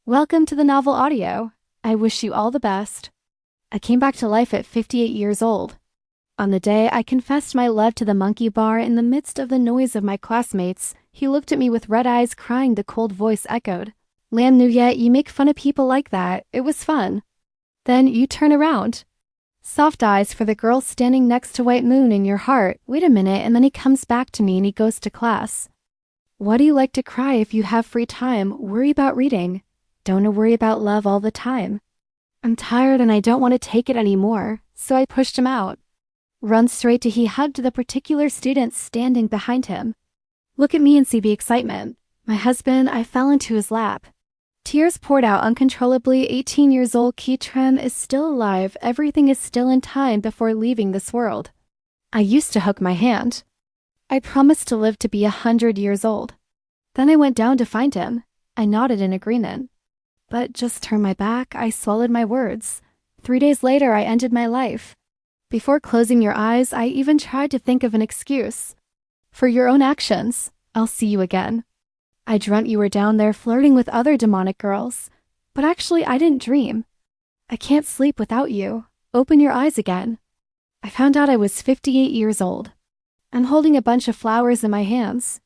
Welcome to the novel audio. I wish you all the best. I came back to life at 58 years old. On the day I confessed my love to the monkey bar in the midst of the noise of my classmates, he looked at me with red eyes crying. The cold voice echoed. Lamb knew yet you make fun of people like that. It was fun. Then you turn around. Soft eyes for the girl standing next to White Moon in your heart. Wait a minute, and then he comes back to me and he goes to class. Why do you like to cry if you have free time? Worry about reading. Don't worry about love all the time. I'm tired and I don't want to take it anymore, so I pushed him out. Run straight to he hugged the particular student standing behind him. Look at me and see the excitement. My husband, I fell into his lap. Tears poured out uncontrollably. 18 years old, Keitram is still alive. Everything is still in time before leaving this world. I used to hook my hand. I promised to live to be 100 years old. Then I went down to find him. I nodded in agreement. But just turned my back, I swallowed my words. 3 days later, I ended my life. Before closing your eyes, I even tried to think of an excuse. For your own actions, I'll see you again. I dreamt you were down there flirting with other demonic girls. But actually, I didn't dream. I can't sleep without you. Open your eyes again. I found out I was 58 years old. I'm holding a bunch of flowers in my hands.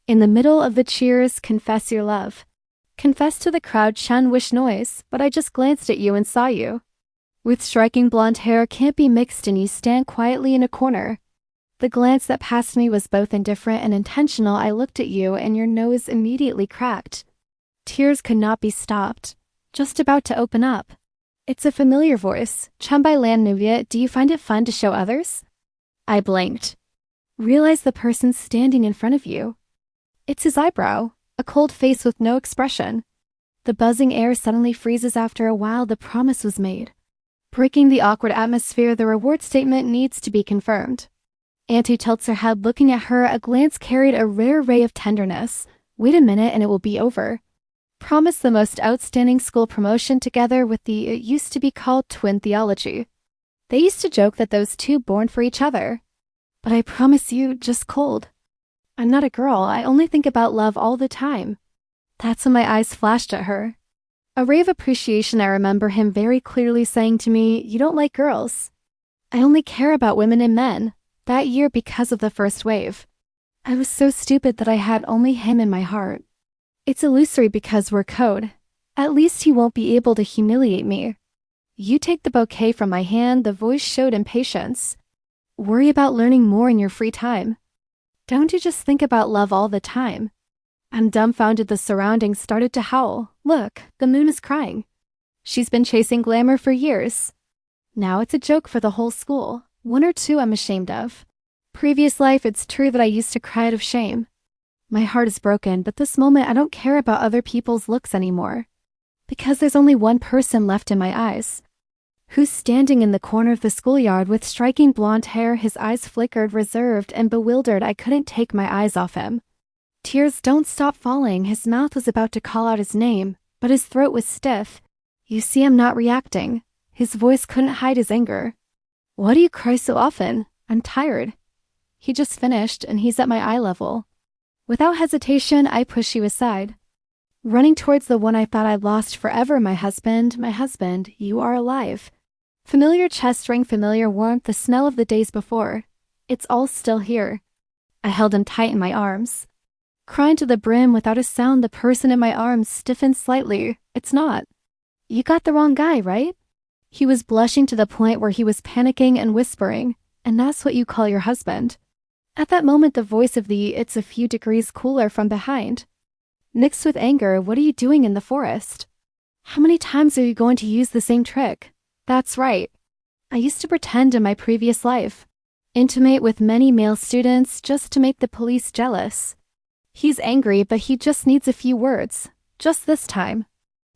In the middle of the cheers, confess your love. Confess to the crowd, Chen wish noise, but I just glanced at you and saw you. With striking blonde hair can't be mixed and you stand quietly in a corner. The glance that passed me was both indifferent and intentional. I looked at you and your nose immediately cracked. Tears could not be stopped. Just about to open up. It's a familiar voice. Chen by Lan Nuvia, do you find it fun to show others? I blinked. Realize the person standing in front of you. It's his eyebrow. A cold face with no expression. The buzzing air suddenly freezes. After a while, the promise was made. Breaking the awkward atmosphere, the reward statement needs to be confirmed. Auntie tilts her head, looking at her. A glance carried a rare ray of tenderness. Wait a minute and it will be over. Promise the most outstanding school promotion together with the, it used to be called twin theology. They used to joke that those two born for each other. But I promise you, just cold. I'm not a girl, I only think about love all the time. That's when my eyes flashed at her. A ray of appreciation. I remember him very clearly saying to me, you don't like girls. I only care about women and men. That year because of the first wave. I was so stupid that I had only him in my heart. It's illusory because we're code. At least he won't be able to humiliate me. You take the bouquet from my hand. The voice showed impatience. Worry about learning more in your free time. Don't you just think about love all the time? I'm dumbfounded. The surroundings started to howl. Look, the moon is crying. She's been chasing glamour for years. Now it's a joke for the whole school. One or two I'm ashamed of. Previous life, it's true that I used to cry out of shame. My heart is broken, but this moment I don't care about other people's looks anymore. Because there's only one person left in my eyes. Who's standing in the corner of the schoolyard with striking blonde hair. His eyes flickered, reserved and bewildered. I couldn't take my eyes off him. Tears don't stop falling. His mouth was about to call out his name, but his throat was stiff. You see, I'm not reacting. His voice couldn't hide his anger. Why do you cry so often? I'm tired. He just finished and he's at my eye level. Without hesitation, I push you aside. Running towards the one I thought I'd lost forever. My husband, you are alive. Familiar chest ring, familiar warmth, the smell of the days before. It's all still here. I held him tight in my arms. Crying to the brim without a sound. The person in my arms stiffened slightly. It's not. You got the wrong guy, right? He was blushing to the point where he was panicking and whispering, and that's what you call your husband. At that moment, the voice of the it's a few degrees cooler from behind. Mixed with anger, what are you doing in the forest? How many times are you going to use the same trick? That's right. I used to pretend in my previous life. Intimate with many male students just to make the police jealous. He's angry, but he just needs a few words. Just this time.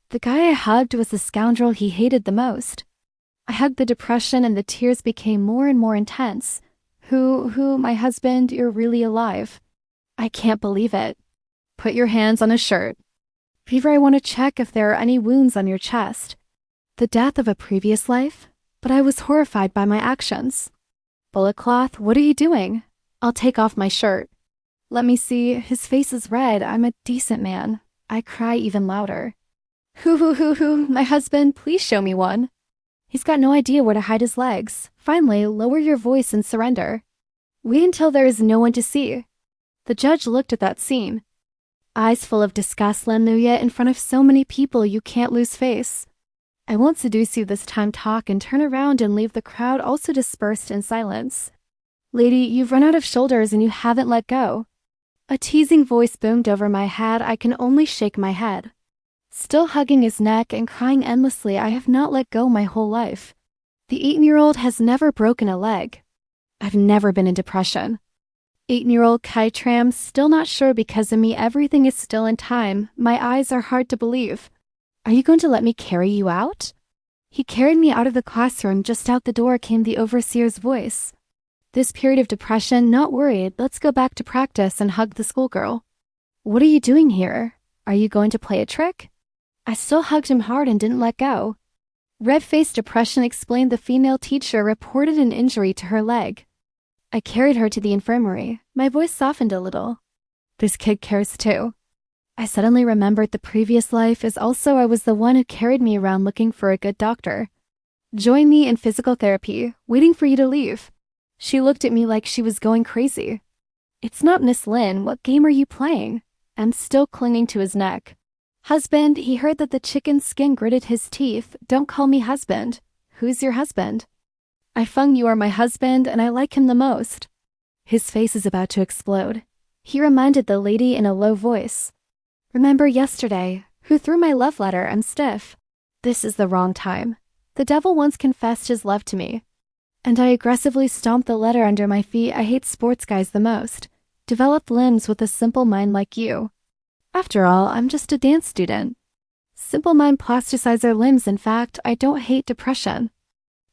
The guy I hugged was the scoundrel he hated the most. I hugged the depression and the tears became more and more intense. My husband, you're really alive. I can't believe it. Put your hands on his shirt. Fever, I want to check if there are any wounds on your chest. The death of a previous life? But I was horrified by my actions. Bullet cloth, what are you doing? I'll take off my shirt. Let me see, his face is red. I'm a decent man. I cry even louder. Hoo hoo hoo hoo, my husband, please show me one. He's got no idea where to hide his legs. Finally, lower your voice and surrender. Wait until there is no one to see. The judge looked at that scene. Eyes full of disgust, Lemuya, in front of so many people you can't lose face. I won't seduce you this time, talk and turn around and leave the crowd also dispersed in silence. Lady, you've run out of shoulders and you haven't let go. A teasing voice boomed over my head. I can only shake my head. Still hugging his neck and crying endlessly, I have not let go my whole life. The 18-year-old has never broken a leg. I've never been in depression. 18-year-old Kai Tram, still not sure because of me, everything is still in time. My eyes are hard to believe. Are you going to let me carry you out? He carried me out of the classroom. Just out the door came the overseer's voice. This period of depression, not worried, let's go back to practice and hug the schoolgirl. What are you doing here? Are you going to play a trick? I still hugged him hard and didn't let go. Red-faced depression explained the female teacher reported an injury to her leg. I carried her to the infirmary. My voice softened a little. This kid cares too. I suddenly remembered the previous life as also I was the one who carried me around looking for a good doctor. Join me in physical therapy, waiting for you to leave. She looked at me like she was going crazy. It's not Miss Lin, what game are you playing? I'm still clinging to his neck. Husband, he heard that the chicken's skin gritted his teeth. Don't call me husband. Who's your husband? I Feng, you are my husband and I like him the most. His face is about to explode. He reminded the lady in a low voice. Remember yesterday, who threw my love letter? I'm stiff. This is the wrong time. The devil once confessed his love to me. And I aggressively stomped the letter under my feet. I hate sports guys the most. Developed limbs with a simple mind like you. After all, I'm just a dance student. Simple mind plasticize their limbs. In fact, I don't hate depression.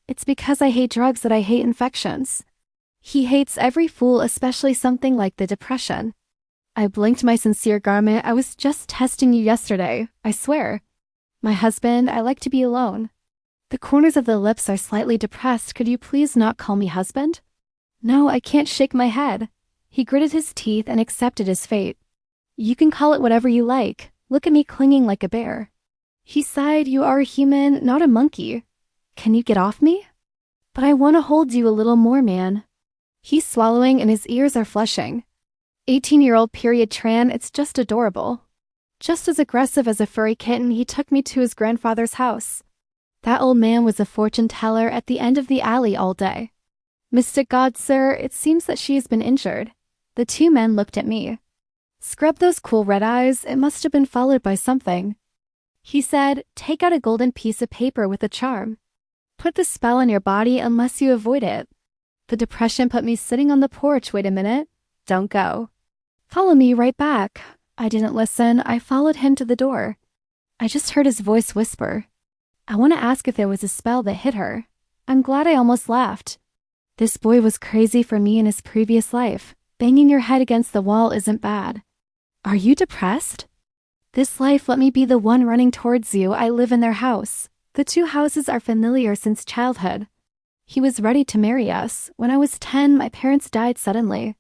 It's because I hate drugs that I hate infections. He hates every fool, especially something like the depression. I blinked my sincere garment. I was just testing you yesterday, I swear. My husband, I like to be alone. The corners of the lips are slightly depressed. Could you please not call me husband? No, I can't shake my head. He gritted his teeth and accepted his fate. You can call it whatever you like. Look at me clinging like a bear. He sighed. You are a human, not a monkey. Can you get off me? But I want to hold you a little more, man. He's swallowing and his ears are flushing. 18-year-old period Tran, it's just adorable. Just as aggressive as a furry kitten, he took me to his grandfather's house. That old man was a fortune teller at the end of the alley all day. Mystic God, sir, it seems that she has been injured. The two men looked at me. Scrub those cool red eyes, it must have been followed by something. He said, take out a golden piece of paper with a charm. Put the spell on your body unless you avoid it. The depression put me sitting on the porch. Wait a minute. Don't go. Follow me right back. I didn't listen. I followed him to the door. I just heard his voice whisper. I want to ask if there was a spell that hit her. I'm glad I almost laughed. This boy was crazy for me in his previous life. Banging your head against the wall isn't bad. Are you depressed? This life, let me be the one running towards you. I live in their house. The two houses are familiar since childhood. He was ready to marry us. When I was 10, my parents died suddenly.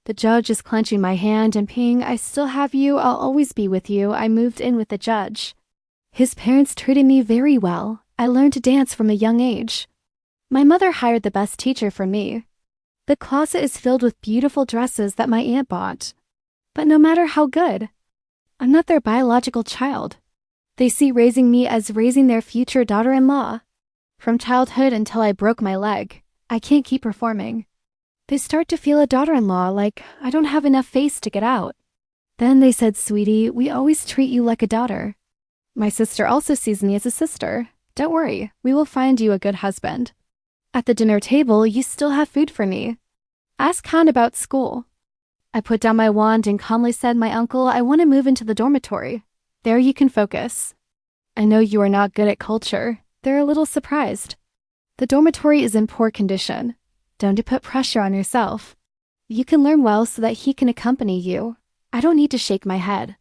The judge is clenching my hand and peeing. I still have you. I'll always be with you. I moved in with the judge. His parents treated me very well. I learned to dance from a young age. My mother hired the best teacher for me. The closet is filled with beautiful dresses that my aunt bought. But no matter how good, I'm not their biological child. They see raising me as raising their future daughter-in-law. From childhood until I broke my leg, I can't keep performing. They start to feel a daughter-in-law, like I don't have enough face to get out. Then they said, sweetie, we always treat you like a daughter. My sister also sees me as a sister. Don't worry, we will find you a good husband. At the dinner table, you still have food for me. Ask Han about school. I put down my wand and calmly said, my uncle, I want to move into the dormitory. There you can focus. I know you are not good at culture. They're a little surprised. The dormitory is in poor condition. Don't put pressure on yourself. You can learn well so that he can accompany you. I don't need to shake my head.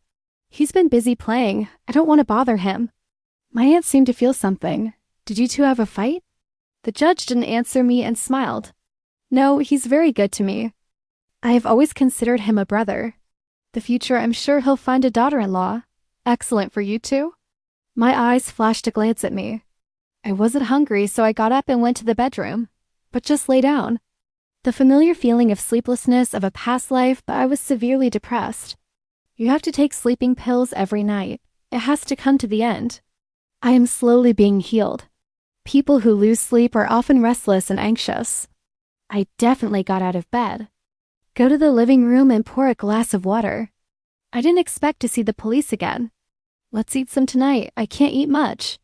He's been busy playing. I don't want to bother him. My aunt seemed to feel something. Did you two have a fight? The judge didn't answer me and smiled. No, he's very good to me. I have always considered him a brother. The future, I'm sure he'll find a daughter-in-law. Excellent for you two. My eyes flashed a glance at me. I wasn't hungry, so I got up and went to the bedroom, but just lay down. The familiar feeling of sleeplessness of a past life, but I was severely depressed. You have to take sleeping pills every night. It has to come to the end. I am slowly being healed. People who lose sleep are often restless and anxious. I definitely got out of bed. Go to the living room and pour a glass of water. I didn't expect to see the police again. Let's eat some tonight. I can't eat much.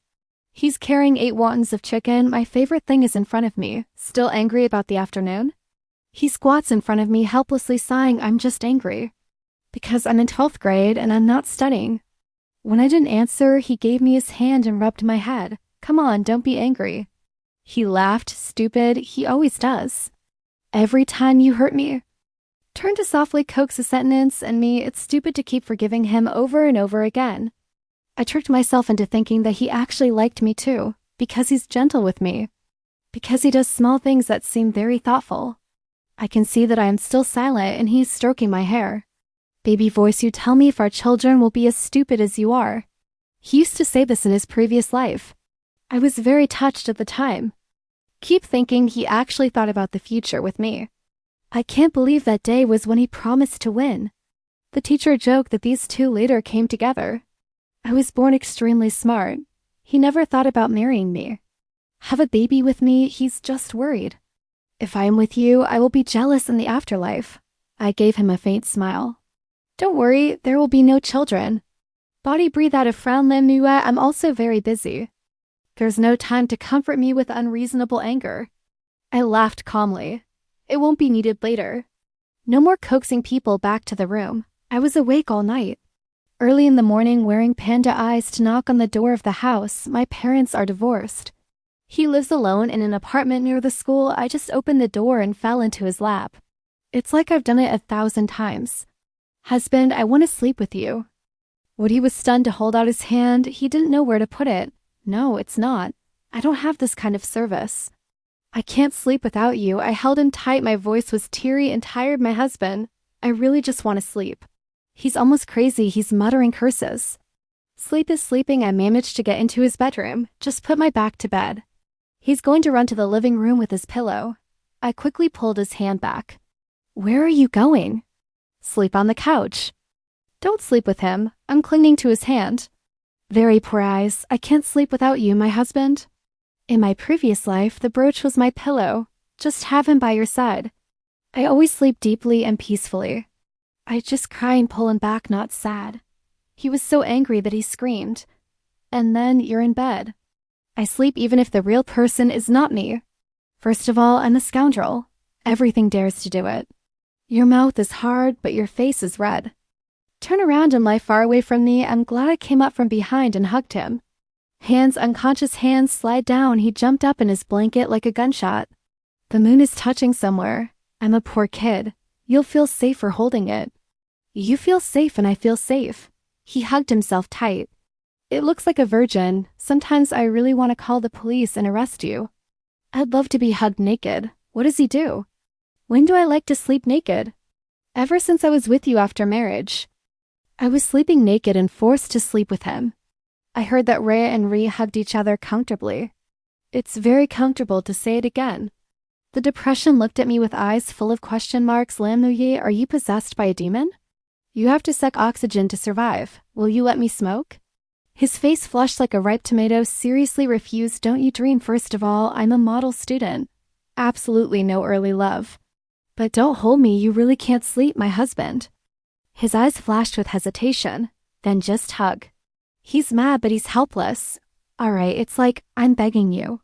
He's carrying 8 wontons of chicken. My favorite thing is in front of me. Still angry about the afternoon? He squats in front of me, helplessly sighing, I'm just angry. Because I'm in 12th grade and I'm not studying. When I didn't answer, he gave me his hand and rubbed my head. Come on, don't be angry. He laughed, stupid, he always does. Every time you hurt me. Turn to softly coax a sentence, and me, it's stupid to keep forgiving him over and over again. I tricked myself into thinking that he actually liked me too, because he's gentle with me. Because he does small things that seem very thoughtful. I can see that I am still silent and he's stroking my hair. Baby voice, you tell me if our children will be as stupid as you are. He used to say this in his previous life. I was very touched at the time. Keep thinking he actually thought about the future with me. I can't believe that day was when he promised to win. The teacher joked that these two later came together. I was born extremely smart. He never thought about marrying me. Have a baby with me, he's just worried. If I am with you, I will be jealous in the afterlife. I gave him a faint smile. Don't worry, there will be no children. Body breathe out a frown, Lim Nue, I'm also very busy. There's no time to comfort me with unreasonable anger. I laughed calmly. It won't be needed later. No more coaxing people back to the room. I was awake all night. Early in the morning, wearing panda eyes to knock on the door of the house. My parents are divorced. He lives alone in an apartment near the school. I just opened the door and fell into his lap. It's like I've done it 1,000 times. Husband, I want to sleep with you. Woody was stunned to hold out his hand. He didn't know where to put it. No, it's not. I don't have this kind of service. I can't sleep without you. I held him tight. My voice was teary and tired. My husband, I really just want to sleep. He's almost crazy. He's muttering curses. Sleep is sleeping. I managed to get into his bedroom. Just put my back to bed. He's going to run to the living room with his pillow. I quickly pulled his hand back. Where are you going? Sleep on the couch. Don't sleep with him. I'm clinging to his hand. Very poor eyes. I can't sleep without you, my husband. In my previous life, the brooch was my pillow. Just have him by your side. I always sleep deeply and peacefully. I just cry and pull him back, not sad. He was so angry that he screamed. And then you're in bed. I sleep even if the real person is not me. First of all, I'm a scoundrel. Everything dares to do it. Your mouth is hard, but your face is red. Turn around and lie far away from me. I'm glad I came up from behind and hugged him. Hands, unconscious hands, slide down. He jumped up in his blanket like a gunshot. The moon is touching somewhere. I'm a poor kid. You'll feel safer holding it. You feel safe and I feel safe. He hugged himself tight. It looks like a virgin. Sometimes I really want to call the police and arrest you. I'd love to be hugged naked. What does he do? When do I like to sleep naked? Ever since I was with you after marriage. I was sleeping naked and forced to sleep with him. I heard that Rhea and Ree hugged each other comfortably. It's very comfortable to say it again. The depression looked at me with eyes full of question marks. Lam Nuye, are you possessed by a demon? You have to suck oxygen to survive. Will you let me smoke? His face flushed like a ripe tomato. Seriously refused. Don't you dream. First of all, I'm a model student. Absolutely no early love. But don't hold me. You really can't sleep, my husband. His eyes flashed with hesitation. Then just hug. He's mad, but he's helpless. All right, it's like, I'm begging you.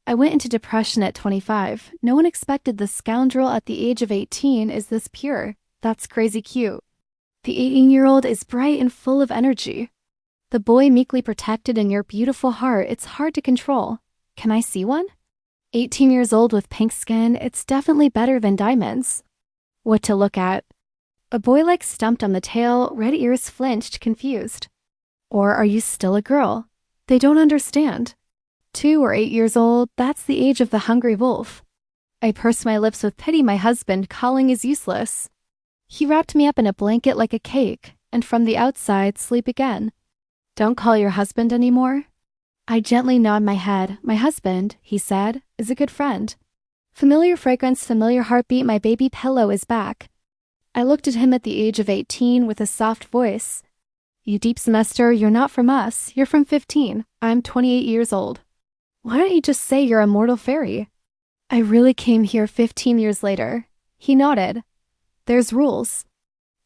I went into depression at 25. No one expected the scoundrel at the age of 18 is this pure. That's crazy cute. The 18-year-old is bright and full of energy. The boy meekly protected in your beautiful heart. It's hard to control. Can I see one? 18 years old with pink skin. It's definitely better than diamonds. What to look at? A boy like stumped on the tail. Red ears flinched, confused. Or are you still a girl? They don't understand. 2 or 8 years old, that's the age of the hungry wolf. I pursed my lips with pity. My husband calling is useless. He wrapped me up in a blanket like a cake, and from the outside, sleep again. Don't call your husband anymore? I gently nod my head. My husband, he said, is a good friend. Familiar fragrance, familiar heartbeat, my baby pillow is back. I looked at him at the age of 18 with a soft voice. You deep semester, you're not from us. You're from 15. I'm 28 years old. Why don't you just say you're a mortal fairy? I really came here 15 years later. He nodded. There's rules.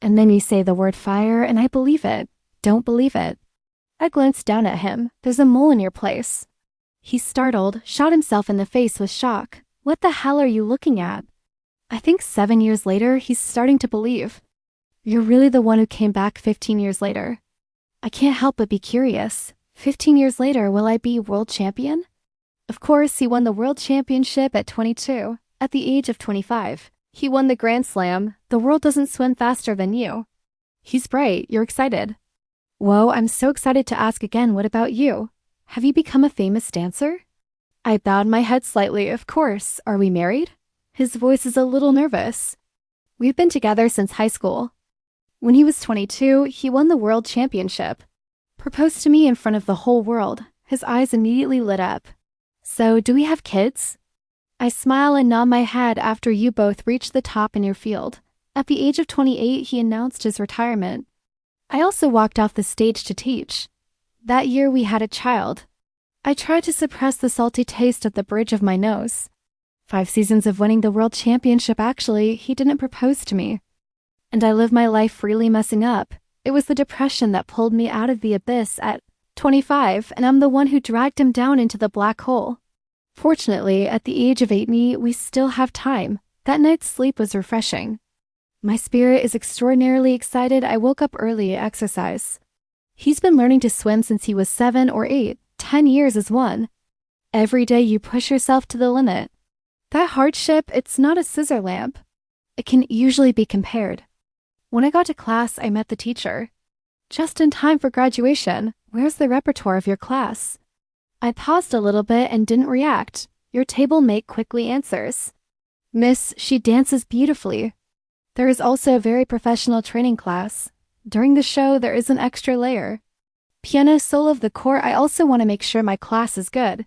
And then you say the word fire and I believe it. Don't believe it. I glanced down at him. There's a mole in your place. He startled, shot himself in the face with shock. What the hell are you looking at? I think 7 years later, he's starting to believe. You're really the one who came back 15 years later. I can't help but be curious. 15 years later, will I be world champion? Of course, he won the world championship at 22, at the age of 25. He won the Grand Slam. The world doesn't swim faster than you. He's bright. You're excited. Whoa, I'm so excited to ask again, what about you? Have you become a famous dancer? I bowed my head slightly. Of course. Are we married? His voice is a little nervous. We've been together since high school. When he was 22, he won the world championship. Proposed to me in front of the whole world. His eyes immediately lit up. So, do we have kids? I smile and nod my head after you both reached the top in your field. At the age of 28, he announced his retirement. I also walked off the stage to teach. That year we had a child. I tried to suppress the salty taste at the bridge of my nose. 5 seasons of winning the world championship, actually, he didn't propose to me. And I lived my life freely messing up. It was the depression that pulled me out of the abyss at 25, and I'm the one who dragged him down into the black hole. Fortunately, at the age of 80, we still have time. That night's sleep was refreshing. My spirit is extraordinarily excited. I woke up early to exercise. He's been learning to swim since he was 7 or 8. 10 years is one. Every day you push yourself to the limit. That hardship, it's not a scissor lamp. It can usually be compared. When I got to class, I met the teacher. Just in time for graduation. Where's the repertoire of your class? I paused a little bit and didn't react. Your table mate quickly answers. Miss, she dances beautifully. There is also a very professional training class. During the show, there is an extra layer. Piano solo of the court. I also want to make sure my class is good.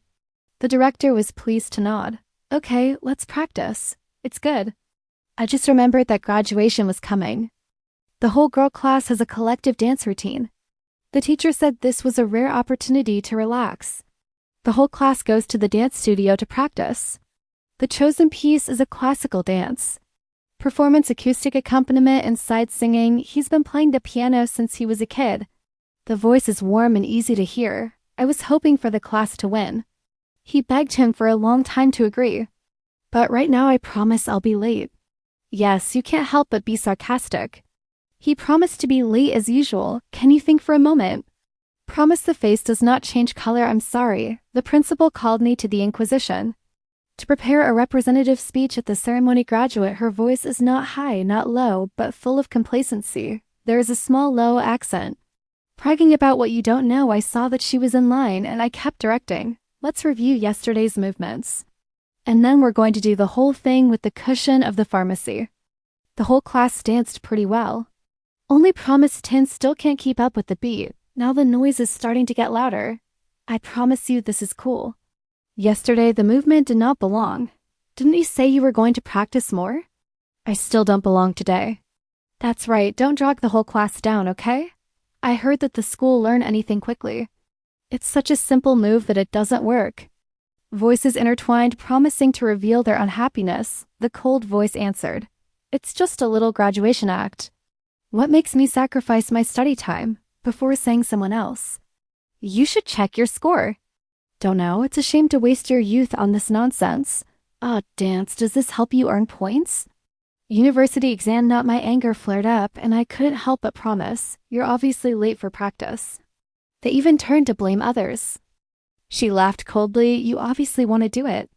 The director was pleased to nod. Okay, let's practice. It's good. I just remembered that graduation was coming. The whole girl class has a collective dance routine. The teacher said this was a rare opportunity to relax. The whole class goes to the dance studio to practice. The chosen piece is a classical dance. Performance, acoustic accompaniment, and side singing. He's been playing the piano since he was a kid. The voice is warm and easy to hear. I was hoping for the class to win. He begged him for a long time to agree. But right now I promise I'll be late. Yes, you can't help but be sarcastic. He promised to be late as usual. Can you think for a moment? Promise the face does not change color. I'm sorry. The principal called me to the Inquisition. To prepare a representative speech at the ceremony graduate, her voice is not high, not low, but full of complacency. There is a small low accent. Bragging about what you don't know, I saw that she was in line and I kept directing. Let's review yesterday's movements. And then we're going to do the whole thing with the cushion of the pharmacy. The whole class danced pretty well. Only Promise Tin still can't keep up with the beat. Now the noise is starting to get louder. I promise you this is cool. Yesterday the movement did not belong. Didn't you say you were going to practice more? I still don't belong today. That's right, don't drag the whole class down, okay? I heard that the school learn anything quickly. It's such a simple move that it doesn't work. Voices intertwined, promising to reveal their unhappiness. The cold voice answered. It's just a little graduation act. What makes me sacrifice my study time before saying someone else? You should check your score. Don't know, it's a shame to waste your youth on this nonsense. Dance, does this help you earn points? University exam, not my anger flared up, and I couldn't help but promise. You're obviously late for practice. They even turned to blame others. She laughed coldly. You obviously want to do it.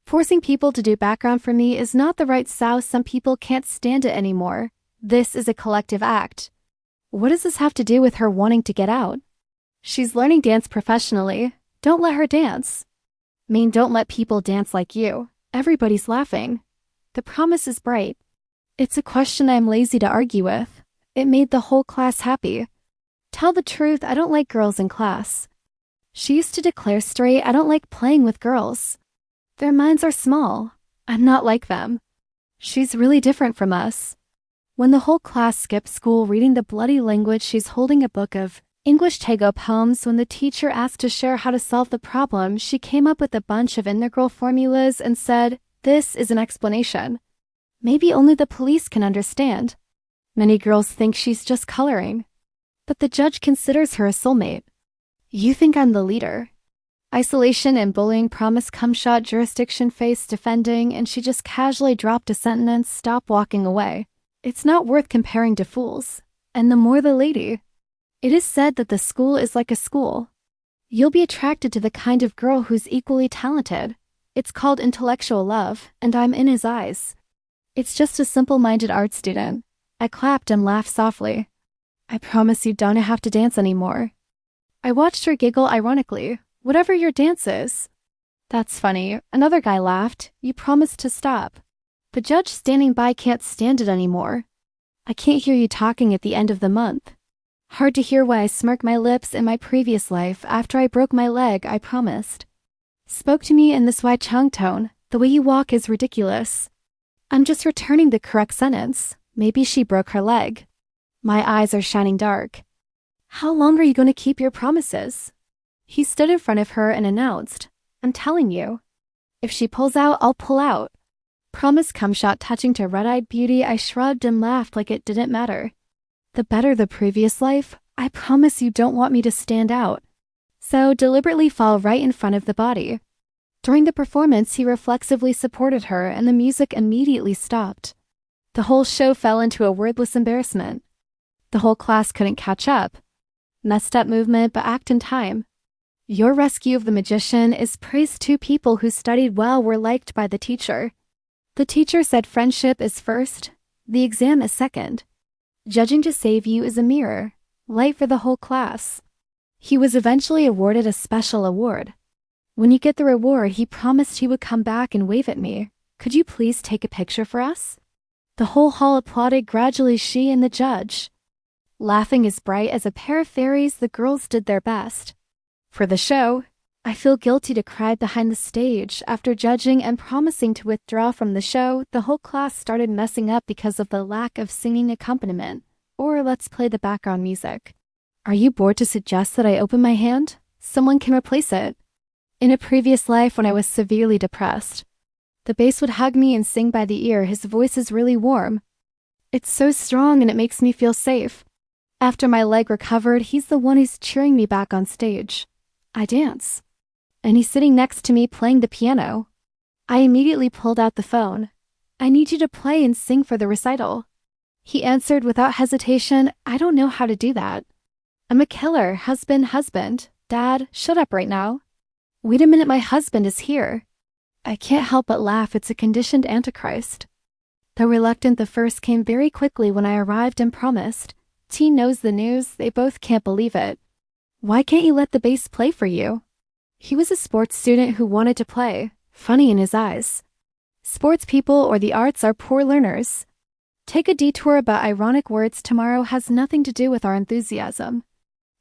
Forcing people to do background for me is not the right sow. Some people can't stand it anymore. This is a collective act. What does this have to do with her wanting to get out? She's learning dance professionally. Don't let her dance. Don't let people dance like you. Everybody's laughing. The promise is bright. It's a question I'm lazy to argue with. It made the whole class happy. Tell the truth, I don't like girls in class. She used to declare straight, I don't like playing with girls. Their minds are small. I'm not like them. She's really different from us. When the whole class skipped school reading the bloody language, she's holding a book of English Tago poems. When the teacher asked to share how to solve the problem, she came up with a bunch of integral formulas and said, "This is an explanation. Maybe only the police can understand." Many girls think she's just coloring. But the judge considers her a soulmate. You think I'm the leader. Isolation and bullying promise cum shot jurisdiction face defending, and she just casually dropped a sentence, stop walking away. It's not worth comparing to fools. And the more the lady. It is said that the school is like a school. You'll be attracted to the kind of girl who's equally talented. It's called intellectual love, and I'm in his eyes. It's just a simple-minded art student. I clapped and laughed softly. I promise you don't have to dance anymore. I watched her giggle ironically. Whatever your dance is. That's funny. Another guy laughed. You promised to stop. The judge standing by can't stand it anymore. I can't hear you talking at the end of the month. Hard to hear why I smirk my lips in my previous life after I broke my leg, I promised. Spoke to me in this white chung tone. The way you walk is ridiculous. I'm just returning the correct sentence. Maybe she broke her leg. My eyes are shining dark. How long are you going to keep your promises? He stood in front of her and announced, I'm telling you. If she pulls out, I'll pull out. Promise cum shot touching to red-eyed beauty. I shrugged and laughed like it didn't matter. The better the previous life, I promise you don't want me to stand out. So deliberately fall right in front of the body. During the performance, he reflexively supported her and the music immediately stopped. The whole show fell into a wordless embarrassment. The whole class couldn't catch up. Messed up movement, but act in time. Your rescue of the magician is praised. Two people who studied well were liked by the teacher. The teacher said friendship is first, the exam is second. Judging to save you is a mirror, light for the whole class. He was eventually awarded a special award. When you get the reward, he promised he would come back and wave at me. Could you please take a picture for us? The whole hall applauded. Gradually, she and the judge. Laughing as bright as a pair of fairies, the girls did their best. For the show, I feel guilty to cry behind the stage. After judging and promising to withdraw from the show, the whole class started messing up because of the lack of singing accompaniment, or let's play the background music. Are you bored to suggest that I open my hand? Someone can replace it. In a previous life when I was severely depressed, the bass would hug me and sing by the ear. His voice is really warm. It's so strong and it makes me feel safe. After my leg recovered, he's the one who's cheering me back on stage. I dance. And he's sitting next to me playing the piano. I immediately pulled out the phone. I need you to play and sing for the recital. He answered without hesitation, I don't know how to do that. I'm a killer, husband, dad, shut up right now. Wait a minute, my husband is here. I can't help but laugh, it's a conditioned antichrist. Though reluctant, the first came very quickly when I arrived and promised. T knows the news, they both can't believe it. Why can't you let the bass play for you? He was a sports student who wanted to play, funny in his eyes. Sports people or the arts are poor learners. Take a detour about ironic words tomorrow has nothing to do with our enthusiasm.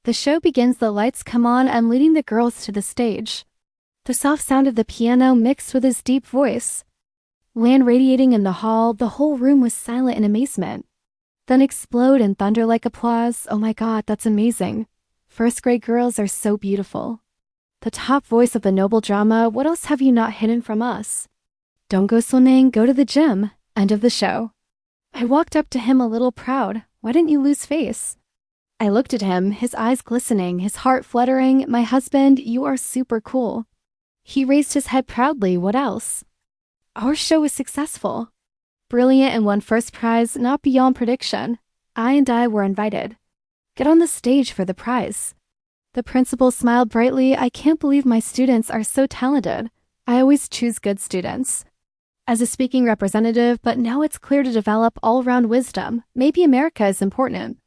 The show begins, the lights come on, I'm leading the girls to the stage. The soft sound of the piano mixed with his deep voice. Land radiating in the hall, the whole room was silent in amazement. Then explode in thunder-like applause. Oh my God, that's amazing. First grade girls are so beautiful. The top voice of the noble drama, what else have you not hidden from us? Don't go swimming, go to the gym. End of the show. I walked up to him a little proud. Why didn't you lose face? I looked at him, his eyes glistening, his heart fluttering. My husband, you are super cool. He raised his head proudly. What else? Our show was successful. Brilliant and won first prize, not beyond prediction. I were invited. Get on the stage for the prize. The principal smiled brightly. I can't believe my students are so talented. I always choose good students. As a speaking representative, but now it's clear to develop all-round wisdom. Maybe America is important.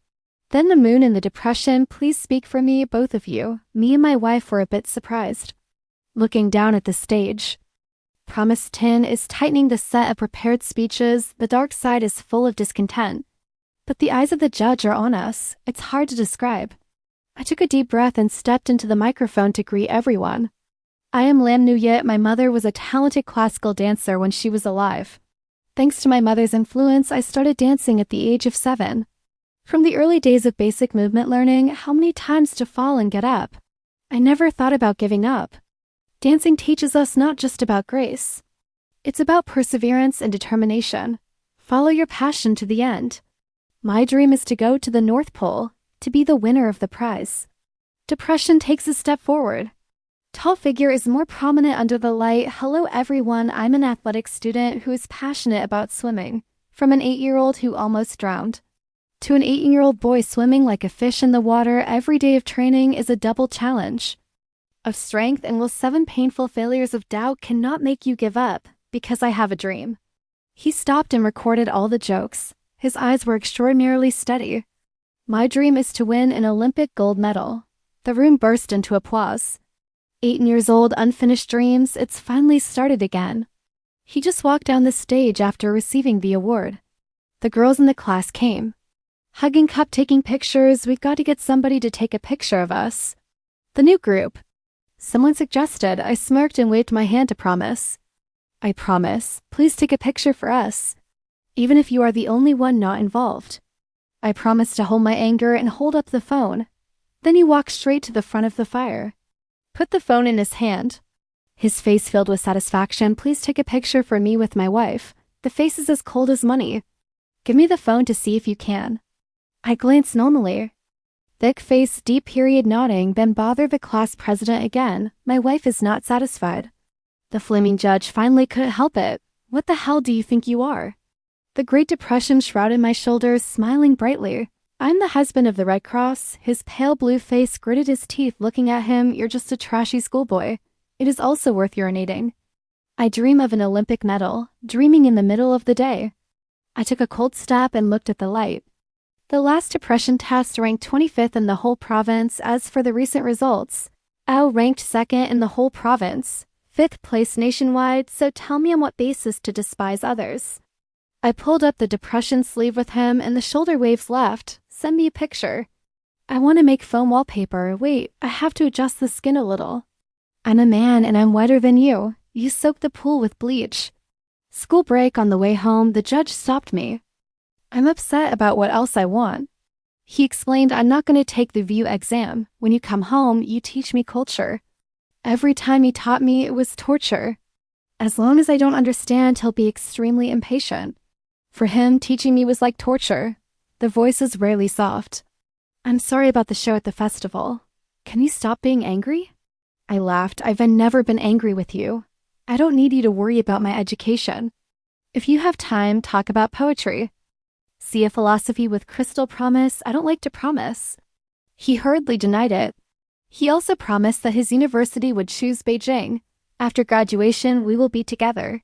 Then the moon and the depression, please speak for me, both of you. Me and my wife were a bit surprised. Looking down at the stage. Promise Tin is tightening the set of prepared speeches. The dark side is full of discontent. But the eyes of the judge are on us. It's hard to describe. I took a deep breath and stepped into the microphone to greet everyone. I am Lam Nuyet. My mother was a talented classical dancer when she was alive. Thanks to my mother's influence, I started dancing at the age of 7. From the early days of basic movement learning, how many times to fall and get up. I never thought about giving up. Dancing teaches us not just about grace. It's about perseverance and determination. Follow your passion to the end. My dream is to go to the North Pole, to be the winner of the prize. Depression takes a step forward. Tall figure is more prominent under the light. Hello everyone, I'm an athletics student who is passionate about swimming. From an 8-year-old who almost drowned to an 18-year-old boy swimming like a fish in the water, every day of training is a double challenge of strength, and will 7 painful failures of doubt cannot make you give up, because I have a dream. He stopped and recorded all the jokes. His eyes were extraordinarily steady. My dream is to win an Olympic gold medal. The room burst into applause. 18 years old, unfinished dreams, it's finally started again. He just walked down the stage after receiving the award. The girls in the class came. Hugging cup, taking pictures. We've got to get somebody to take a picture of us. The new group. Someone suggested. I smirked and waved my hand to promise. I promise. Please take a picture for us. Even if you are the only one not involved. I promised to hold my anger and hold up the phone. Then he walked straight to the front of the fire. Put the phone in his hand. His face filled with satisfaction. Please take a picture for me with my wife. The face is as cold as money. Give me the phone to see if you can. I glanced normally. Thick face, deep period nodding, then bother the class president again. My wife is not satisfied. The flaming judge finally couldn't help it. What the hell do you think you are? The Great Depression shrouded my shoulders, smiling brightly. I'm the husband of the Red Cross. His pale blue face gritted his teeth looking at him. You're just a trashy schoolboy. It is also worth urinating. I dream of an Olympic medal, dreaming in the middle of the day. I took a cold step and looked at the light. The last depression test ranked 25th in the whole province. As for the recent results, Ao ranked 2nd in the whole province, 5th place nationwide, so tell me on what basis to despise others. I pulled up the depression sleeve with him and the shoulder waves left. Send me a picture. I want to make foam wallpaper. Wait, I have to adjust the skin a little. I'm a man and I'm whiter than you. You soaked the pool with bleach. School break. On the way home, the judge stopped me. I'm upset about what else I want. He explained, I'm not going to take the VU exam. When you come home, you teach me culture. Every time he taught me, it was torture. As long as I don't understand, he'll be extremely impatient. For him, teaching me was like torture. The voice is rarely soft. I'm sorry about the show at the festival. Can you stop being angry? I laughed. I've never been angry with you. I don't need you to worry about my education. If you have time, talk about poetry. See a philosophy with crystal promise. I don't like to promise. He hurriedly denied it. He also promised that his university would choose Beijing. After graduation, we will be together.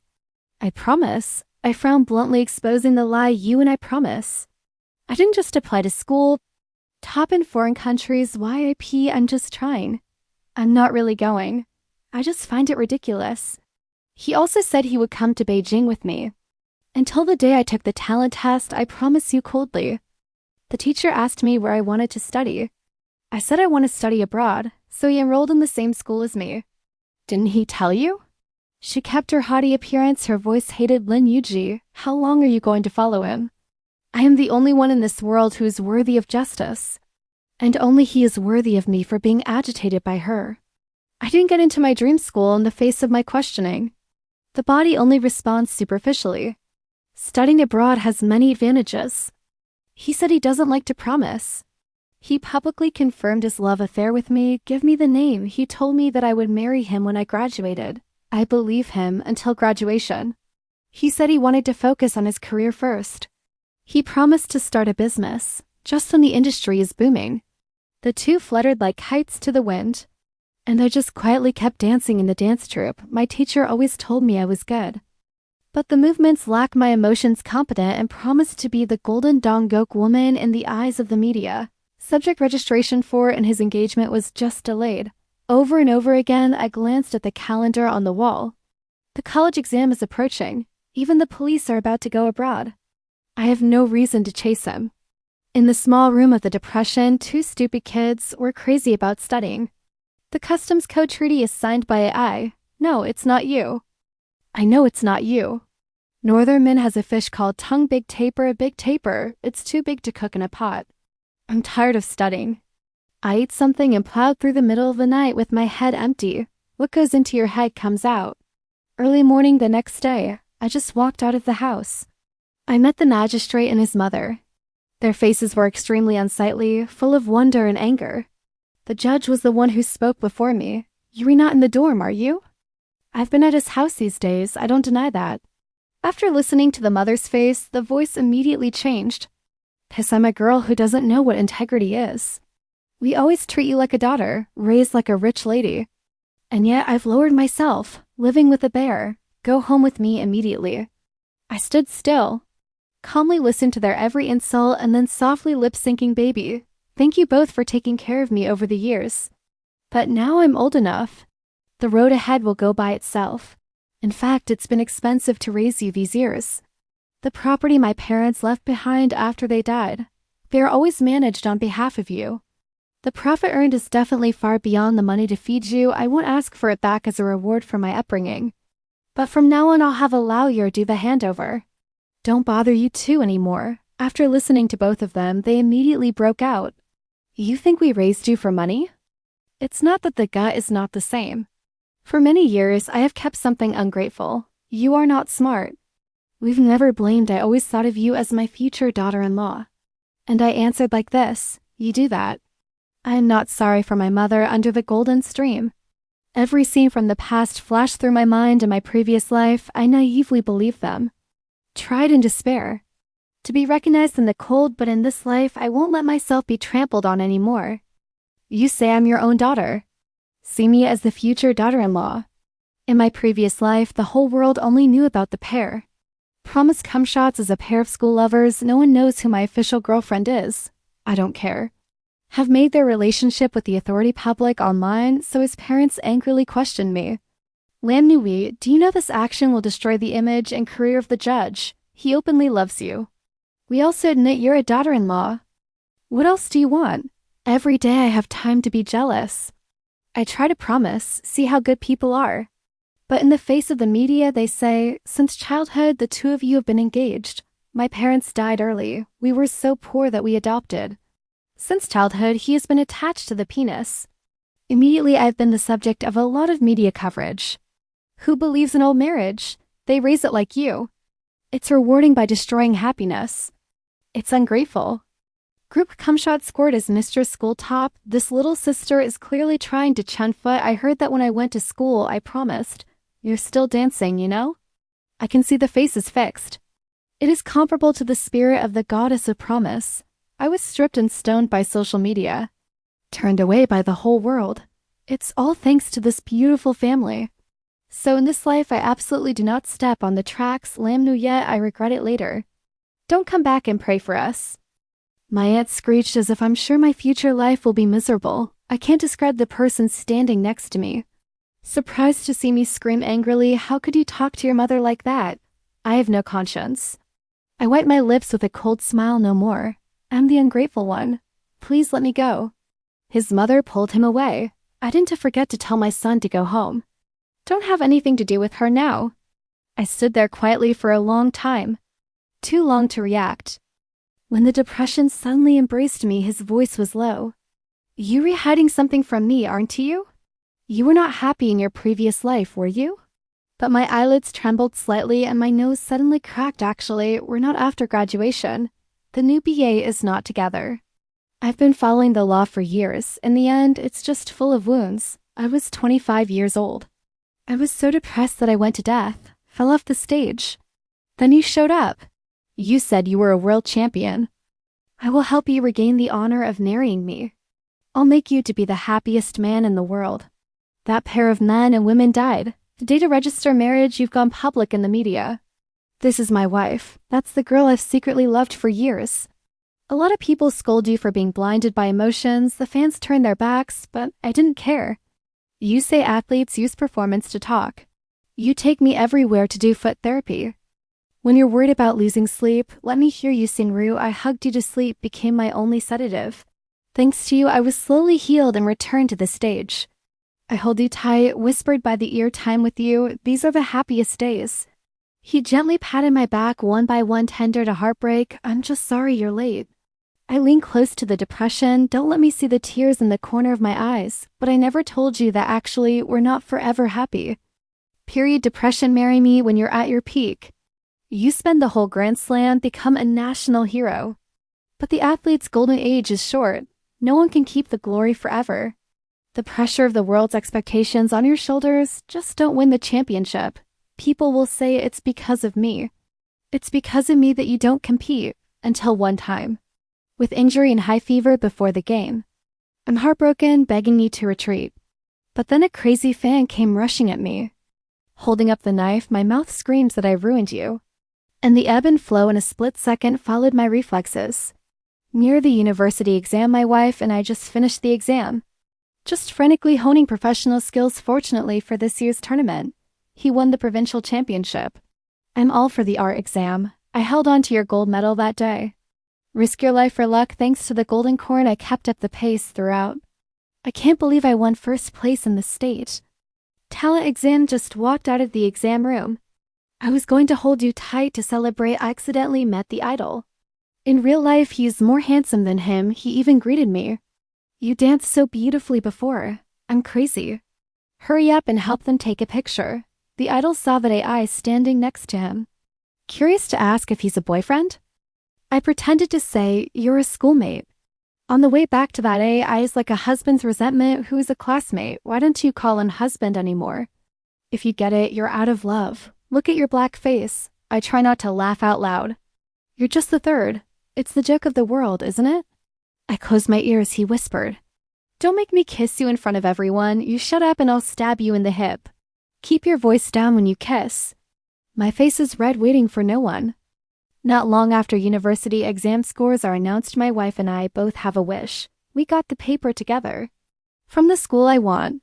I promise. I frowned bluntly, exposing the lie. You and I promise. I didn't just apply to school. Top in foreign countries, YIP, I'm just trying. I'm not really going. I just find it ridiculous. He also said he would come to Beijing with me. Until the day I took the talent test, I promise you coldly. The teacher asked me where I wanted to study. I said I want to study abroad, so he enrolled in the same school as me. Didn't he tell you? She kept her haughty appearance. Her voice hated. Lin Yuji, how long are you going to follow him? I am the only one in this world who is worthy of justice. And only he is worthy of me for being agitated by her. I didn't get into my dream school in the face of my questioning. The body only responds superficially. Studying abroad has many advantages. He said he doesn't like to promise. He publicly confirmed his love affair with me. Give me the name. He told me that I would marry him when I graduated. I believe him until graduation. He said he wanted to focus on his career first. He promised to start a business, just when the industry is booming. The two fluttered like kites to the wind. And I just quietly kept dancing in the dance troupe. My teacher always told me I was good. But the movements lacked my emotions competent and promised to be the golden Dongguk woman in the eyes of the media. Subject registration for and his engagement was just delayed. Over and over again, I glanced at the calendar on the wall. The college exam is approaching. Even the police are about to go abroad. I have no reason to chase him. In the small room of the Depression, two stupid kids were crazy about studying. The Customs Code Treaty is signed by I. No, it's not you. I know it's not you. Northern has a fish called tongue big taper. It's too big to cook in a pot. I'm tired of studying. I ate something and plowed through the middle of the night with my head empty. What goes into your head comes out. Early morning the next day, I just walked out of the house. I met the magistrate and his mother. Their faces were extremely unsightly, full of wonder and anger. The judge was the one who spoke before me. You're not in the dorm, are you? I've been at his house these days, I don't deny that. After listening to the mother's face, the voice immediately changed. Piss, I'm a girl who doesn't know what integrity is. We always treat you like a daughter, raised like a rich lady. And yet I've lowered myself, living with a bear. Go home with me immediately. I stood still, calmly listened to their every insult and then softly lip-syncing baby. Thank you both for taking care of me over the years. But now I'm old enough. The road ahead will go by itself. In fact, it's been expensive to raise you these years. The property my parents left behind after they died, they are always managed on behalf of you. The profit earned is definitely far beyond the money to feed you. I won't ask for it back as a reward for my upbringing. But from now on I'll have a lawyer do the handover. Don't bother you two anymore. After listening to both of them, they immediately broke out. You think we raised you for money? It's not that the gut is not the same. For many years, I have kept something ungrateful. You are not smart. We've never blamed. I always thought of you as my future daughter-in-law. And I answered like this, you do that. I am not sorry for my mother under the golden stream. Every scene from the past flashed through my mind in my previous life. I naively believed them. Tried in despair. To be recognized in the cold, but in this life, I won't let myself be trampled on anymore. You say I'm your own daughter. See me as the future daughter-in-law. In my previous life, the whole world only knew about the pair. Promised cum shots as a pair of school lovers, no one knows who my official girlfriend is. I don't care. Have made their relationship with the authority public online, so his parents angrily questioned me. Lam Nui, do you know this action will destroy the image and career of the judge? He openly loves you. We also admit you're a daughter-in-law. What else do you want? Every day I have time to be jealous. I try to promise, see how good people are. But in the face of the media, they say, since childhood, the two of you have been engaged. My parents died early. We were so poor that we adopted. Since childhood, he has been attached to the penis. Immediately, I've been the subject of a lot of media coverage. Who believes in old marriage? They raise it like you. It's rewarding by destroying happiness. It's ungrateful. Group cumshot scored as Mistress School Top. This little sister is clearly trying to chunfoot. I heard that when I went to school, I promised. You're still dancing, you know? I can see the face is fixed. It is comparable to the spirit of the goddess of promise. I was stripped and stoned by social media. Turned away by the whole world. It's all thanks to this beautiful family. So in this life, I absolutely do not step on the tracks. Lam Nu yet, I regret it later. Don't come back and pray for us. My aunt screeched as if I'm sure my future life will be miserable. I can't describe the person standing next to me. Surprised to see me scream angrily, how could you talk to your mother like that? I have no conscience. I wipe my lips with a cold smile no more. I'm the ungrateful one. Please let me go. His mother pulled him away. I didn't forget to tell my son to go home. Don't have anything to do with her now. I stood there quietly for a long time. Too long to react. When the depression suddenly embraced me, his voice was low. You were hiding something from me, aren't you? You were not happy in your previous life, were you? But my eyelids trembled slightly and my nose suddenly cracked. Actually, we're not after graduation. The new BA is not together. I've been following the law for years. In the end, it's just full of wounds. I was 25 years old. I was so depressed that I went to death, fell off the stage. Then you showed up. You said you were a world champion. I will help you regain the honor of marrying me. I'll make you to be the happiest man in the world. That pair of men and women died. The day to register marriage, you've gone public in the media. This is my wife. That's the girl I've secretly loved for years. A lot of people scold you for being blinded by emotions. The fans turn their backs, but I didn't care. You say athletes use performance to talk. You take me everywhere to do foot therapy. When you're worried about losing sleep, let me hear you sing Rue. I hugged you to sleep became my only sedative. Thanks to you, I was slowly healed and returned to the stage. I hold you tight, whispered by the ear time with you. These are the happiest days. He gently patted my back one by one, tender to heartbreak. I'm just sorry you're late. I lean close to the depression. Don't let me see the tears in the corner of my eyes. But I never told you that actually we're not forever happy. Period depression, marry me when you're at your peak. You spend the whole Grand Slam, become a national hero. But the athlete's golden age is short. No one can keep the glory forever. The pressure of the world's expectations on your shoulders, just don't win the championship. People will say it's because of me. It's because of me that you don't compete, until one time. With injury and high fever before the game. I'm heartbroken, begging you to retreat. But then a crazy fan came rushing at me. Holding up the knife, my mouth screams that I ruined you. And the ebb and flow in a split second followed my reflexes. Near the university exam, my wife and I just finished the exam. Just frantically honing professional skills. Fortunately for this year's tournament, he won the provincial championship. I'm all for the art exam. I held on to your gold medal that day. Risk your life for luck. Thanks to the golden cord, I kept up the pace throughout. I can't believe I won first place in the state. Talent exam. Just walked out of the exam room. I was going to hold you tight to celebrate. I accidentally met the idol. In real life, he's more handsome than him. He even greeted me. You danced so beautifully before. I'm crazy. Hurry up and help them take a picture. The idol saw that AI standing next to him. Curious to ask if he's a boyfriend? I pretended to say, you're a schoolmate. On the way back to that, AI is like a husband's resentment who is a classmate. Why don't you call him husband anymore? If you get it, you're out of love. Look at your black face. I try not to laugh out loud. You're just the third. It's the joke of the world, isn't it? I closed my ears. He whispered. Don't make me kiss you in front of everyone. You shut up and I'll stab you in the hip. Keep your voice down when you kiss. My face is red, waiting for no one. Not long after university exam scores are announced, my wife and I both have a wish. We got the paper together. From the school I want.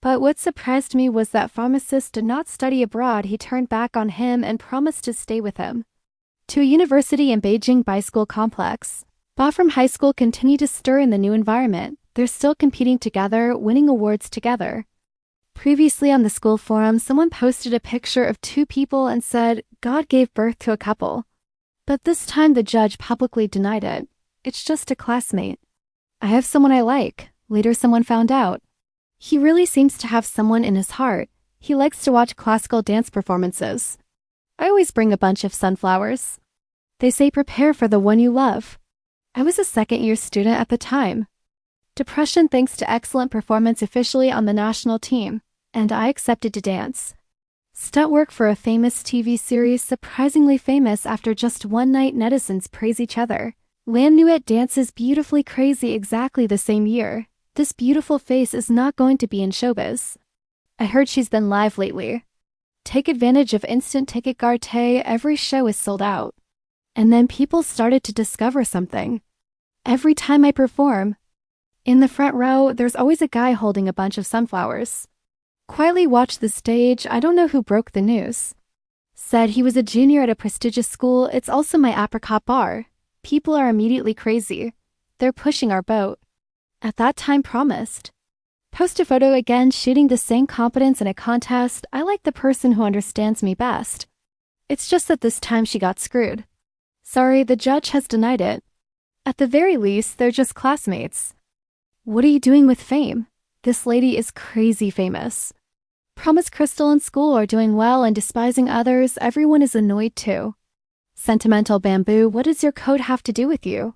But what surprised me was that pharmacist did not study abroad. He turned back on him and promised to stay with him. To a university in Beijing Bi-School Complex. Ba from high school continue to stir in the new environment. They're still competing together, winning awards together. Previously on the school forum, someone posted a picture of two people and said, God gave birth to a couple. But this time the judge publicly denied it. It's just a classmate. I have someone I like. Later someone found out. He really seems to have someone in his heart. He likes to watch classical dance performances. I always bring a bunch of sunflowers. They say prepare for the one you love. I was a second-year student at the time. Depression thanks to excellent performance officially on the national team, and I accepted to dance. Stunt work for a famous TV series, surprisingly famous after just one night. Netizens praise each other. Lan Nuet dances beautifully crazy exactly the same year. This beautiful face is not going to be in showbiz. I heard she's been live lately. Take advantage of instant ticket Garte. Every show is sold out. And then people started to discover something. Every time I perform, in the front row, there's always a guy holding a bunch of sunflowers. Quietly watched the stage. I don't know who broke the news. Said he was a junior at a prestigious school. It's also my apricot bar. People are immediately crazy. They're pushing our boat. At that time promised. Post a photo again, shooting the same competence in a contest. I like the person who understands me best. It's just that this time she got screwed. Sorry, the judge has denied it. At the very least, they're just classmates. What are you doing with fame? This lady is crazy famous. Promise Crystal and school are doing well and despising others. Everyone is annoyed too. Sentimental bamboo, what does your code have to do with you?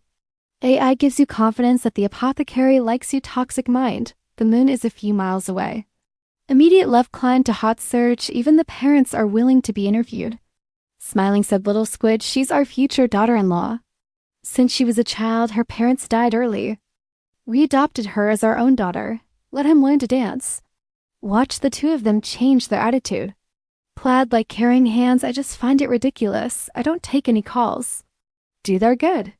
AI gives you confidence that the apothecary likes you. Toxic mind. The moon is a few miles away. Immediate love climbed to hot search. Even the parents are willing to be interviewed. Smiling said little squid, she's our future daughter-in-law. Since she was a child, her parents died early. We adopted her as our own daughter. Let him learn to dance. Watch the two of them change their attitude. Plaid like carrying hands, I just find it ridiculous. I don't take any calls. Do they're good.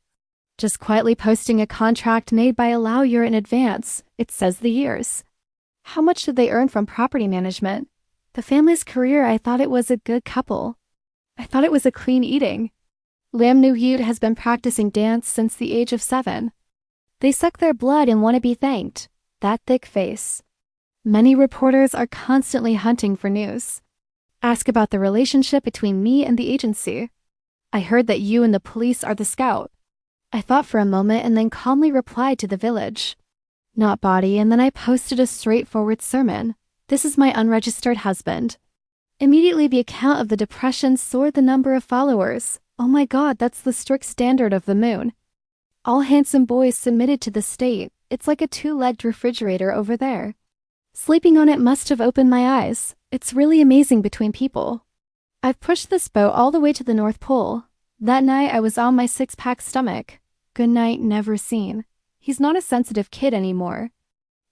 Just quietly posting a contract made by a lawyer in advance. It says the years. How much did they earn from property management? The family's career, I thought it was a good couple. I thought it was a clean eating. Lam Nuhyut has been practicing dance since the age of 7. They suck their blood and want to be thanked. That thick face. Many reporters are constantly hunting for news. Ask about the relationship between me and the agency. I heard that you and the police are the scout. I thought for a moment and then calmly replied to the village. Not body, and then I posted a straightforward sermon. This is my unregistered husband. Immediately the account of the depression soared the number of followers. Oh my God, that's the strict standard of the moon. All handsome boys submitted to the state. It's like a 2-legged refrigerator over there. Sleeping on it must have opened my eyes. It's really amazing between people. I've pushed this boat all the way to the North Pole. That night I was on my 6-pack stomach. Good night, never seen. He's not a sensitive kid anymore.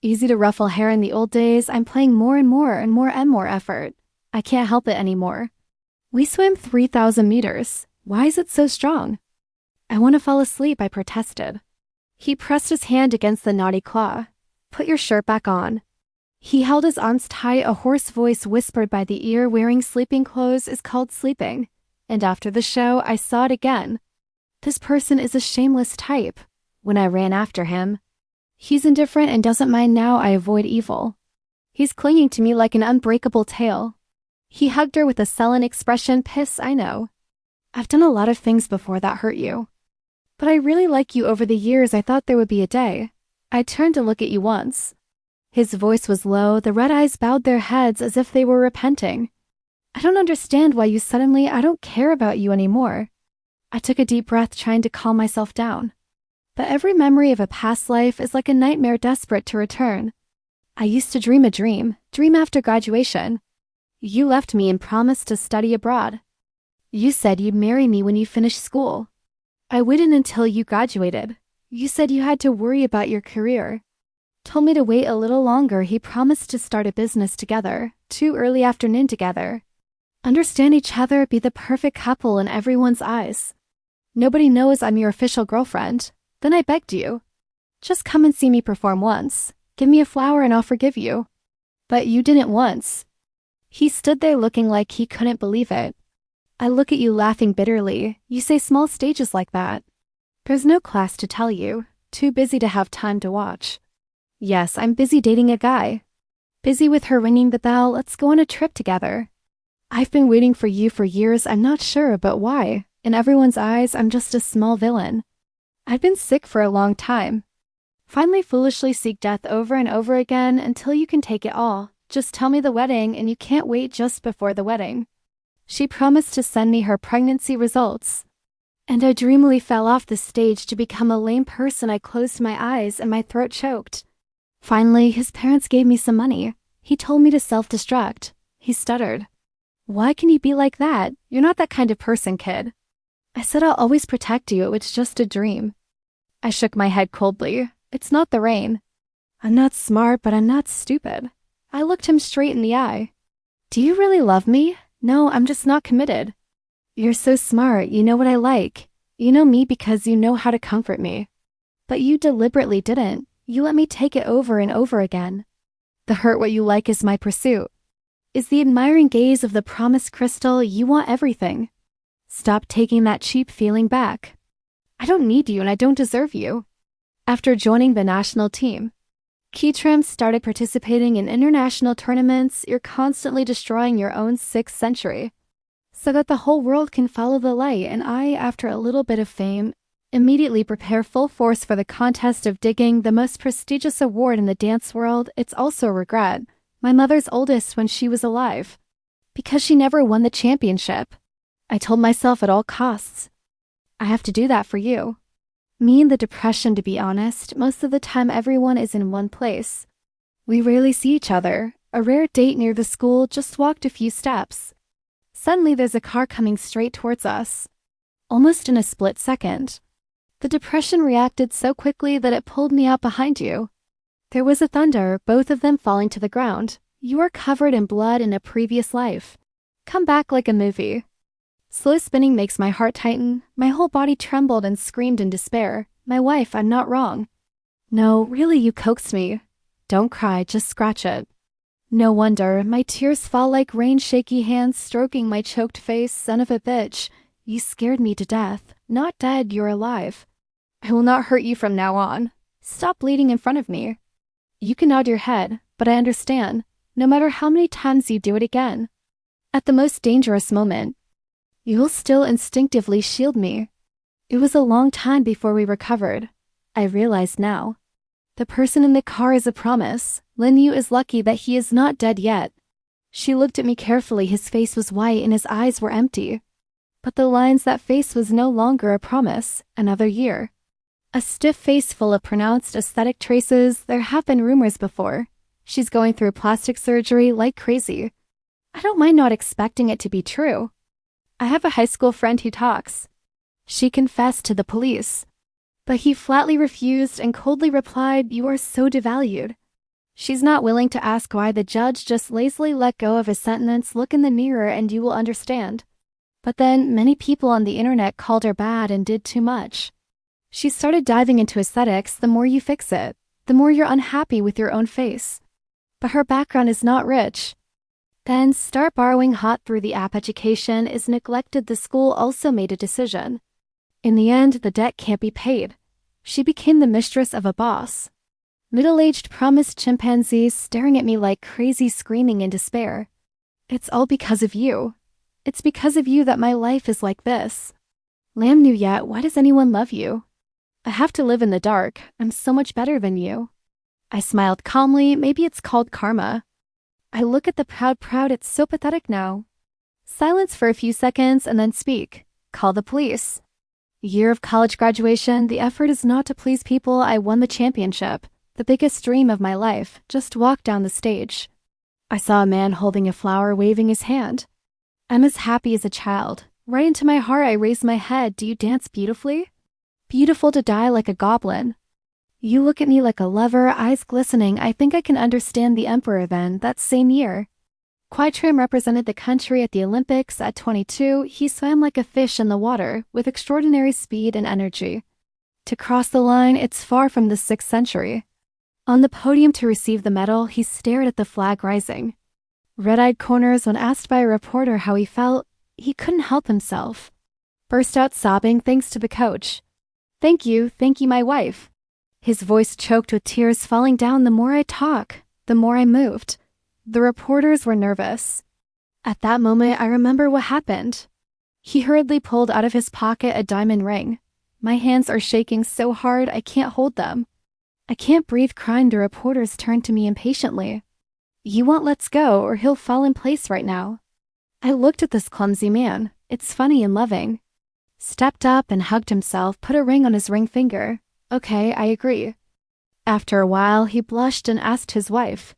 Easy to ruffle hair in the old days, I'm playing more and more effort. I can't help it anymore. We swam 3,000 meters. Why is it so strong? I want to fall asleep, I protested. He pressed his hand against the knotty claw. Put your shirt back on. He held his arms tight. A hoarse voice whispered by the ear, wearing sleeping clothes is called sleeping. And after the show, I saw it again. This person is a shameless type. When I ran after him. He's indifferent and doesn't mind now I avoid evil. He's clinging to me like an unbreakable tail. He hugged her with a sullen expression. Piss, I know. I've done a lot of things before that hurt you. But I really like you. Over the years I thought there would be a day. I turned to look at you once. His voice was low. The red eyes bowed their heads as if they were repenting. I don't understand why you suddenly, I don't care about you anymore. I took a deep breath, trying to calm myself down. But every memory of a past life is like a nightmare desperate to return. I used to dream a dream after graduation. You left me and promised to study abroad. You said you'd marry me when you finished school. I waited until you graduated. You said you had to worry about your career. Told me to wait a little longer. He promised to start a business together, 2 early afternoon together. Understand each other, be the perfect couple in everyone's eyes. Nobody knows I'm your official girlfriend. Then I begged you. Just come and see me perform once. Give me a flower and I'll forgive you. But you didn't once. He stood there looking like he couldn't believe it. I look at you laughing bitterly. You say small stages like that. There's no class to tell you. Too busy to have time to watch. Yes, I'm busy dating a guy. Busy with her ringing the bell. Let's go on a trip together. I've been waiting for you for years. I'm not sure, but why? In everyone's eyes, I'm just a small villain. I've been sick for a long time. Finally foolishly seek death over and over again until you can take it all. Just tell me the wedding and you can't wait just before the wedding. She promised to send me her pregnancy results. And I dreamily fell off the stage to become a lame person. I closed my eyes and my throat choked. Finally, his parents gave me some money. He told me to self-destruct. He stuttered. Why can you be like that? You're not that kind of person, kid. I said I'll always protect you. It was just a dream. I shook my head coldly. It's not the rain. I'm not smart, but I'm not stupid. I looked him straight in the eye. Do you really love me? No, I'm just not committed. You're so smart. You know what I like. You know me because you know how to comfort me. But you deliberately didn't. You let me take it over and over again. The hurt what you like is my pursuit. Is the admiring gaze of the promised crystal. You want everything. Stop taking that cheap feeling back. I don't need you and I don't deserve you. After joining the national team, Keatram started participating in international tournaments. You're constantly destroying your own 6th century so that the whole world can follow the light, and I, after a little bit of fame, immediately prepare full force for the contest of digging, the most prestigious award in the dance world. It's also a regret. My mother's oldest when she was alive. Because she never won the championship. I told myself at all costs, I have to do that for you. Me and the depression, to be honest, most of the time everyone is in one place. We rarely see each other. A rare date near the school, just walked a few steps. Suddenly there's a car coming straight towards us. Almost in a split second. The depression reacted so quickly that it pulled me out behind you. There was a thunder, both of them falling to the ground. You are covered in blood in a previous life. Come back like a movie. Slow spinning makes my heart tighten. My whole body trembled and screamed in despair. My wife, I'm not wrong. No, really, you coaxed me. Don't cry, just scratch it. No wonder, my tears fall like rain, shaky hands stroking my choked face. Son of a bitch, you scared me to death. Not dead, you're alive. I will not hurt you from now on. Stop bleeding in front of me. You can nod your head, but I understand, no matter how many times you do it again. At the most dangerous moment, you will still instinctively shield me. It was a long time before we recovered. I realize now. The person in the car is a promise. Lin Yu is lucky that he is not dead yet. She looked at me carefully. His face was white and his eyes were empty. But the lines that face was no longer a promise. Another year. A stiff face full of pronounced aesthetic traces. There have been rumors before. She's going through plastic surgery like crazy. I don't mind not expecting it to be true. I have a high school friend who talks. She confessed to the police. But he flatly refused and coldly replied, "You are so devalued." She's not willing to ask why. The judge just lazily let go of his sentence. Look in the mirror and you will understand. But then many people on the internet called her bad and did too much. She started diving into aesthetics. The more you fix it, the more you're unhappy with your own face. But her background is not rich. Then start borrowing hot through the app. Education is neglected. The school also made a decision. In the end, the debt can't be paid. She became the mistress of a boss. Middle-aged promised chimpanzees staring at me like crazy, screaming in despair. It's all because of you. It's because of you that my life is like this. Lamb knew yet, why does anyone love you? I have to live in the dark. I'm so much better than you. I smiled calmly. Maybe it's called karma. I look at the proud, it's so pathetic now. Silence for a few seconds and then speak. Call the police. Year of college graduation, the effort is not to please people. I won the championship, the biggest dream of my life. Just walked down the stage. I saw a man holding a flower, waving his hand. I'm as happy as a child. Right into my heart, I raised my head. Do you dance beautifully? Beautiful to die like a goblin. You look at me like a lover, eyes glistening. I think I can understand the emperor then, that same year. Quaitrim represented the country at the Olympics. At 22, he swam like a fish in the water, with extraordinary speed and energy. To cross the line, it's far from the 6th century. On the podium to receive the medal, he stared at the flag rising. Red-eyed corners. When asked by a reporter how he felt, he couldn't help himself. Burst out sobbing thanks to the coach. Thank you, my wife. His voice choked with tears falling down. The more I talk, the more I moved. The reporters were nervous. At that moment, I remember what happened. He hurriedly pulled out of his pocket a diamond ring. My hands are shaking so hard I can't hold them. I can't breathe, crying. The reporters turned to me impatiently. You won't let's go or he'll fall in place right now. I looked at this clumsy man. It's funny and loving. Stepped up and hugged himself, put a ring on his ring finger. Okay, I agree. After a while, he blushed and asked his wife,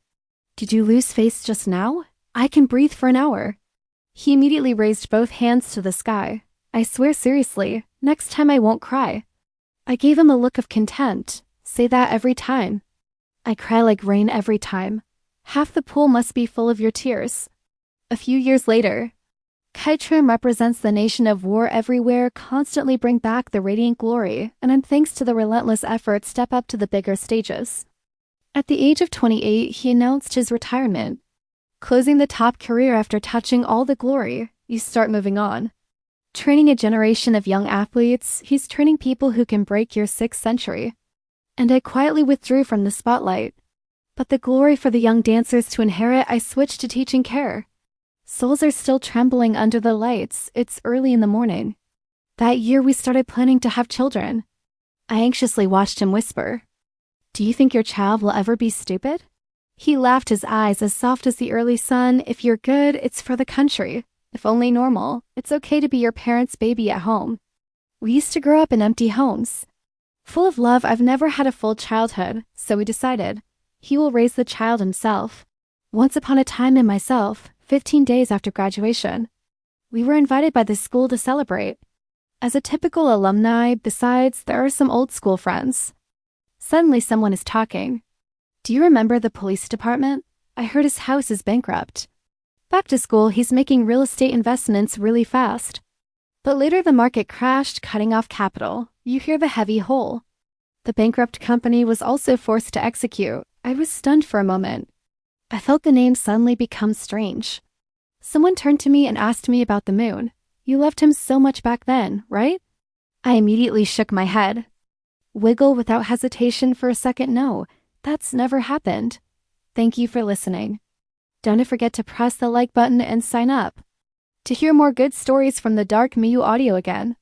Did you lose face just now? I can breathe for an hour. He immediately raised both hands to the sky. I swear seriously, next time I won't cry. I gave him a look of contempt. Say that every time. I cry like rain every time. Half the pool must be full of your tears. A few years later, Quaitrim represents the nation of war everywhere, constantly bring back the radiant glory, and thanks to the relentless effort step up to the bigger stages. At the age of 28, he announced his retirement. Closing the top career after touching all the glory, you start moving on. Training a generation of young athletes, he's training people who can break your 6th century. And I quietly withdrew from the spotlight. But the glory for the young dancers to inherit, I switched to teaching care. Souls are still trembling under the lights. It's early in the morning. That year we started planning to have children. I anxiously watched him whisper, Do you think your child will ever be stupid? He laughed, his eyes as soft as the early sun. If you're good, it's for the country. If only normal, it's okay to be your parents' baby at home. We used to grow up in empty homes. Full of love. I've never had a full childhood, so we decided he will raise the child himself. Once upon a time in myself, 15 days after graduation, we were invited by the school to celebrate. As a typical alumni, besides, there are some old school friends. Suddenly someone is talking. Do you remember the police department? I heard his house is bankrupt. Back to school, he's making real estate investments really fast. But later the market crashed, cutting off capital. You hear the heavy hole. The bankrupt company was also forced to execute. I was stunned for a moment. I felt the name suddenly become strange. Someone turned to me and asked me about the moon. You loved him so much back then, right? I immediately shook my head. Wiggle without hesitation for a second, no. That's never happened. Thank you for listening. Don't forget to press the like button and sign up to hear more good stories from the Dark Miyu audio again.